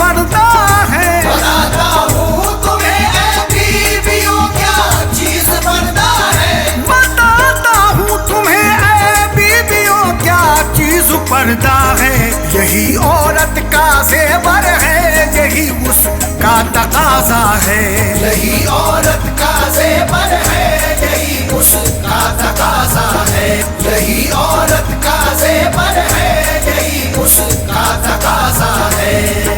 पर्दा है। बताता हूँ तुम्हें ऐ बीवियों क्या चीज पर्दा है। बताता हूँ तुम्हें ऐ बीवियों क्या चीज पर्दा है। यही औरत का ज़ेवर है, यही उसका तकाजा है। यही औरत का ज़ेवर है, यही उसका तकाजा है। यही औरत का ज़ेवर है, यही उसका तकाजा है।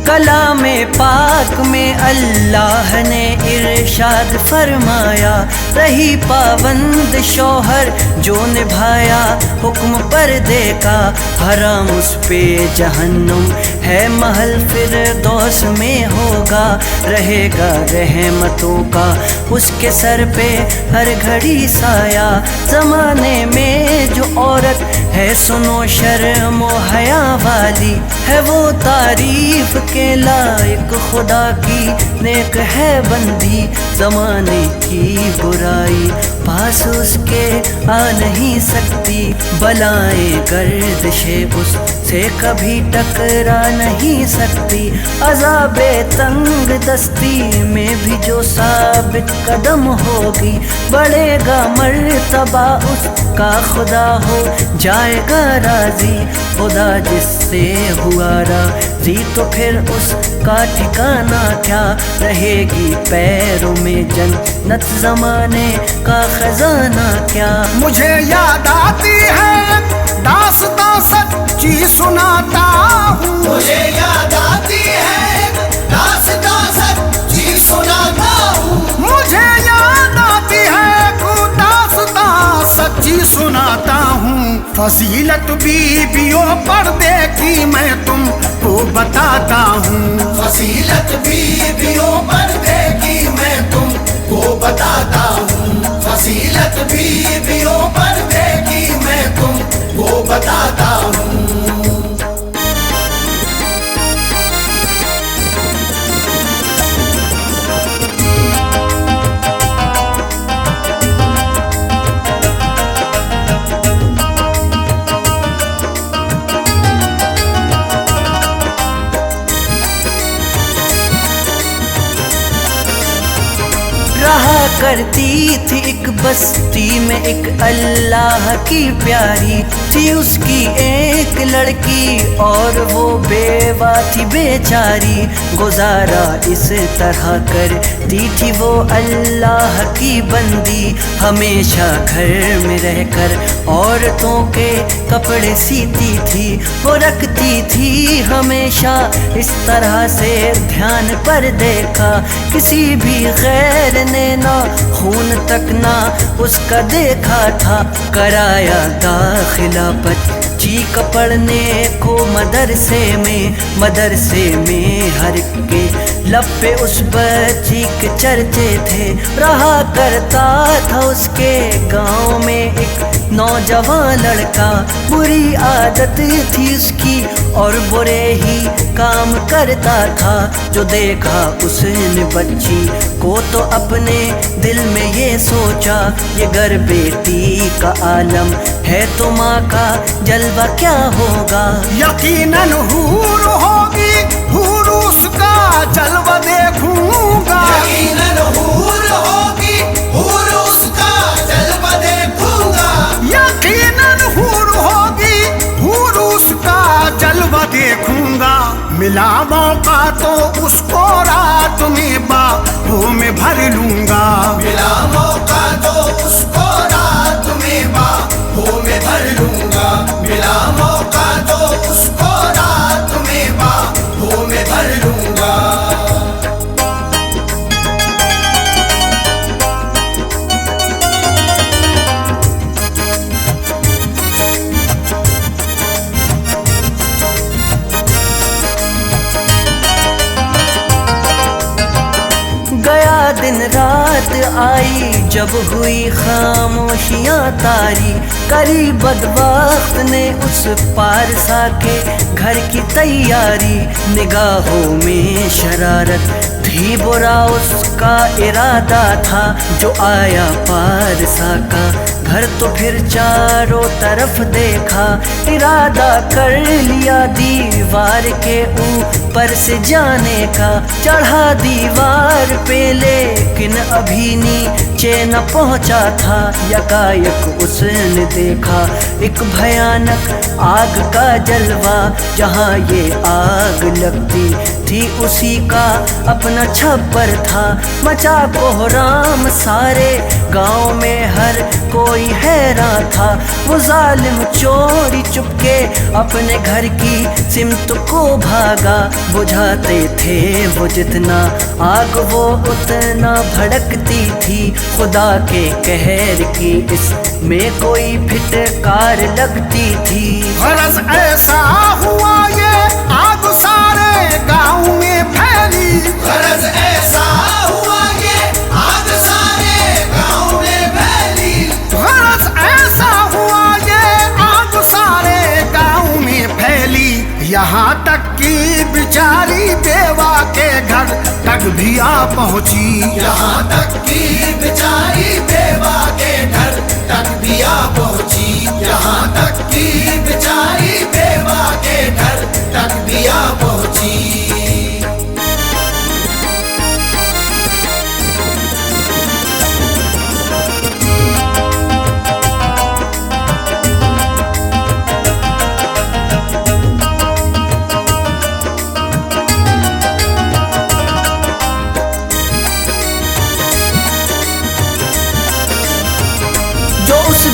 कलामे पाक में अल्लाह ने इरशाद फरमाया, रही पाबंद शौहर जो निभाया हुक्म पर्दे का, हराम उस पे जहन्नुम है महल फिरदौस में होगा। रहेगा रहमतों का उसके सर पे हर घड़ी साया। ज़माने में जो औरत है सुनो शर्म व हया वाली, है वो तारीफ के लायक खुदा की नेक है बंदी। ज़माने की बुराई पास उसके आ नहीं सकती, बलाएं गर्दिशे उससे कभी टकरा नहीं सकती। अज़ाबे तंग दस्ती में भी जो साबित कदम होगी, बढ़ेगा मर्तबा उसका खुदा हो जाएगा राजी। खुदा जिससे हुआ राजी तो फिर उसका ठिकाना क्या, रहेगी पैरों में जन्नत ज़माने का खजाना क्या। मुझे याद आती है दास्तां सच्ची सुनाता हूँ। मुझे याद आती है दास्तां सच्ची सुनाता हूँ। मुझे याद आती है दास्तां सच्ची सुनाता हूँ। फजीलत बीवियों पर्दे की मैं तुमको बताता हूँ। फजीलत बीवियों पर्दे की मैं तुमको बताता हूँ। फजीलत बीवियों पर्दे की मैं तुमको बताता हूँ। रहा करती थी एक बस्ती में एक अल्लाह की प्यारी, थी उसकी एक लड़की और वो बेवा थी बेचारी। गुजारा इस तरह करती थी वो अल्लाह की बंदी, हमेशा घर में रहकर औरतों के कपड़े सीती थी। वो रखती थी हमेशा इस तरह से ध्यान पर देखा, किसी भी गैर ने ना खून तक ना उसका देखा था। कराया दाखिला बच्ची का पढ़ने को मदरसे में हर के लब पे उस बच्ची के चर्चे थे। रहा करता था उसके गांव में एक नौजवान लड़का, बुरी आदत थी उसकी और बुरे ही काम करता था। जो देखा उसने बच्ची को तो अपने दिल में ये सोचा, ये घर बेटी का आलम है तो माँ का जलवा क्या होगा। यकीनन हूर होगी, हूर उसका जलवा देखूंगा। यकीनन हूर होगी, हूर उसका जलवा देखूंगा। यकीनन हूर होगी, हूर उसका जलवा देखूंगा। मिला मौका तो उसको रात में बाहों में भर लूंगा। मिला मौका तो उसको रात में बाहों में भर लूंगा। मिला मौका तो उसको रात में बाहों में भर लूंगा। गया दिन रात याद आई जब हुई खामोशियाँ तारी, करी बदबख्त ने उस पारसा के घर की तैयारी। निगाहों में शरारत थी, बुरा उसका इरादा था, जो आया पारसा का घर तो फिर चारों तरफ देखा। इरादा कर लिया दीवार के ऊपर से जाने का, चढ़ा दीवार पे लेकिन अभी नीचे न पहुंचा था। यकायक उसने देखा एक भयानक आग का जलवा, जहां ये आग लगती थी उसी का अपना छप्पर था। मचा कोहराम सारे गांव में, हर कोई हैरान था। वो जालिम चोरी चुपके अपने घर की सिमत को भागा, बुझाते थे वो जितना आग वो उतना भड़कती थी। खुदा के कहर की इसमें कोई फिटकार लगती थी। गरज ऐसा हुआ ये आग सारे गांव में फैली, गरज ऐसा हुआ ये आग सारे गांव में फैली। गरज ऐसा हुआ ये आग सारे गांव में फैली। यहाँ तक कि बिचारी बेवा के घर तक भी आ पहुंची। यहाँ तक कि बेचारी बेवा के घर तक भी आ पहुंची। यहाँ तक कि बेचारी बेवा के घर तक भी आ पहुंची।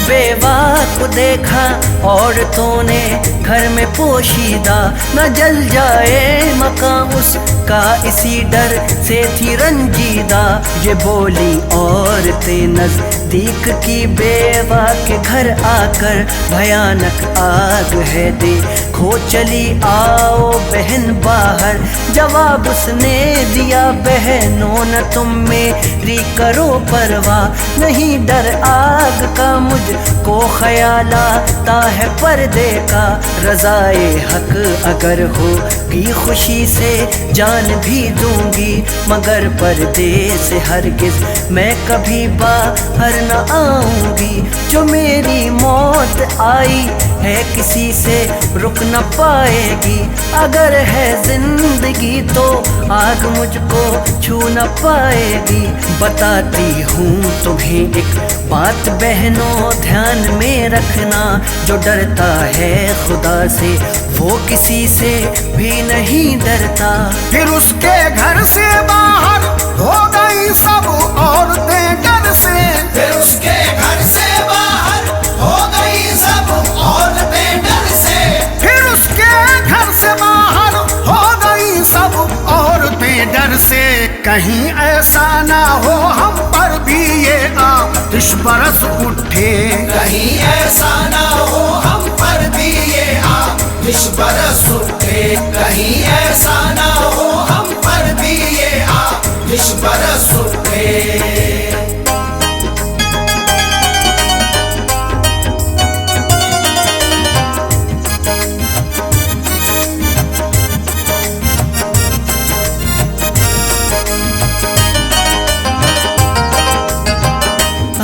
बेवा को देखा औरतों ने घर में पोशीदा, न जल जाए मकान उसका इसी डर से थी रंजीदा। ये बोली औरतें नजदीक की बेवा के घर आकर, भयानक आग है देखो चली आओ बहन बाहर। जवाब उसने दिया बहनों न तुम मेरी करो परवाह, नहीं डर आग का मुझको ख्याल आता है पर्दे का। रज़ाए हक अगर होगी खुशी से जान भी दूंगी, मगर पर्दे से हरगिज मैं कभी बाहर न आऊंगी। जो मेरी मौत आई है किसी से रुक न पाएगी, अगर है जिंदगी तो आग मुझको छू न पाएगी। बताती हूँ तुम्हें एक बात बहनों ध्यान में रखना, जो डरता है खुदा से वो किसी से भी नहीं डरता। फिर उसके घर से बाहर हो गई सब औरतें डर से। फिर उसके घर से बाहर हो गई सब औरतें डर से। फिर उसके घर से बाहर हो गई सब औरतें डर से। कहीं ऐसा ना हो हम पर भी ये आतिश बरस उठे, कहीं ऐसा ना हो हम पर भी ये आतिश बरस उठे। कहीं ऐसा ना हो हम पर भी ये आतिश बरस उठे।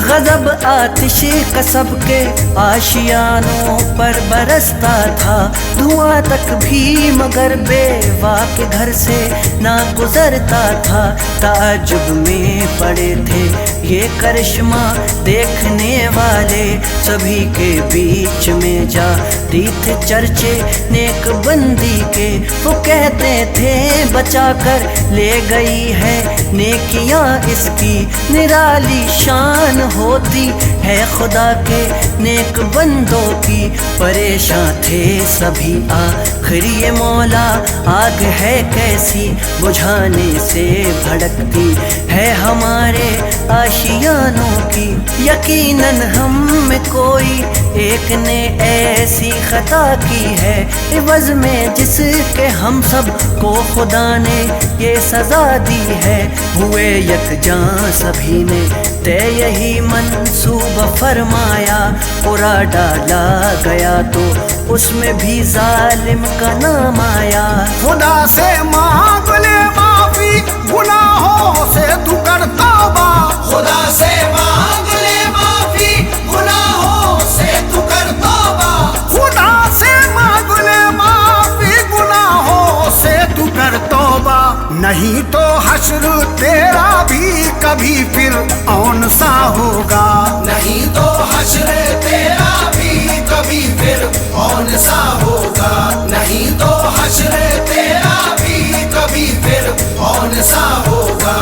गजब आतिश का सबके आशियानों पर बरसता था। धुआं तक भी मगर बेवा के घर से ना गुजरता था। ताजुब में पड़े थे ये करिश्मा देखने वाले, सभी के बीच में जाती थे चर्चे नेक बंदी के। वो कहते थे बचा कर ले गई है नेकियां इसकी, निराली शान होती है खुदा के नेक बंदों की। परेशान थे सभी आखिर ये मौला आग है कैसी, बुझाने से भड़कती है हमारे आशियानों की। यकीनन हम में कोई एक ने ऐसी खता की है, इवज में जिसके हम सब को खुदा ने ये सजा दी है। हुए यकजां सभी ने तय यही मंसूबा फरमाया, पूरा डाला गया तो उसमें भी जालिम का नाम आया। खुदा से मांग ले माफी, गुनाहों से तू कर तौबा। खुदा से मांग ले माफी, गुनाहों से तू कर तौबा। खुदा से मांग ले माफी, गुनाहों से तू कर तौबा। नहीं तो हश्र तेरा भी कभी फिर औन सा होगा। नहीं तो हश्र तेरा भी कभी फिर औन सा होगा। नहीं तो हश्र तेरा भी कभी फिर औन सा होगा।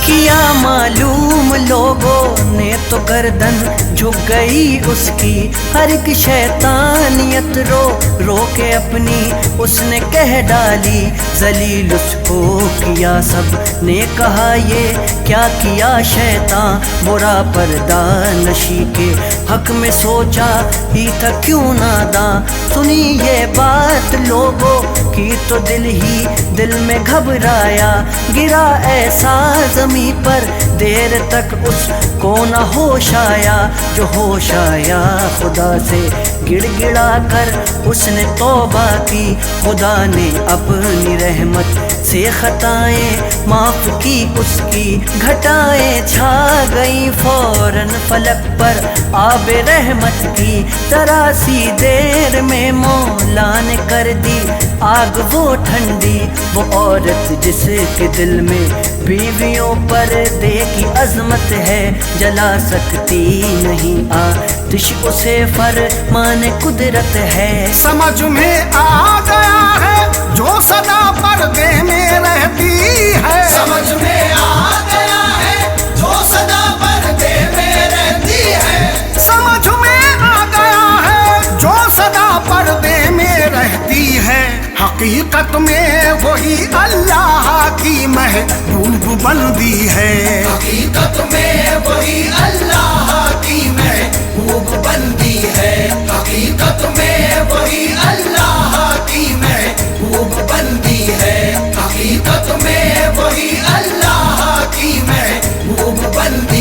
किया मालूम लोगों ने तो गर्दन झुक गई उसकी। हर एक शैतानियत रो रो के अपनी उसने कह डाली जलील उसको किया। सब ने कहा ये क्या किया शैतान, बुरा पर्दा नशी के हक में सोचा ही था क्यों नादा। सुनी ये बात लोगों की तो दिल ही दिल में घबराया। गिरा ऐसा जमी पर देर तक उसको न होश आया। जो होश आया खुदा से गिड़गिड़ा कर उसने तौबा की। खुदा ने अपनी रहमत से खताएं माफ की उसकी। घटाएं छा गई फौरन फलक पर आबे रहमत की। जरा सी देर में मौला ने कर दी आग वो ठंडी। वो औरत जिसके दिल में बीवियों पर दे की अजमत है, जला सकती नहीं आतिश उसे फरमान कुदरत है। समझ में आ गया है जो सदा पर्दे में रहती है। समझ में आ गया है जो सदा पर्दे में रहती है। समझ में आ गया है जो सदा पर्दे में रहती है। हकीकत में वही अल्लाह की महबूब बंदी है। हकीकत में वही अल्लाह की महबूब बंदी है। हकीकत में वही अल्लाह की महबूब बंदी है। हकीकत में वही अल्लाह की महबूब बंदी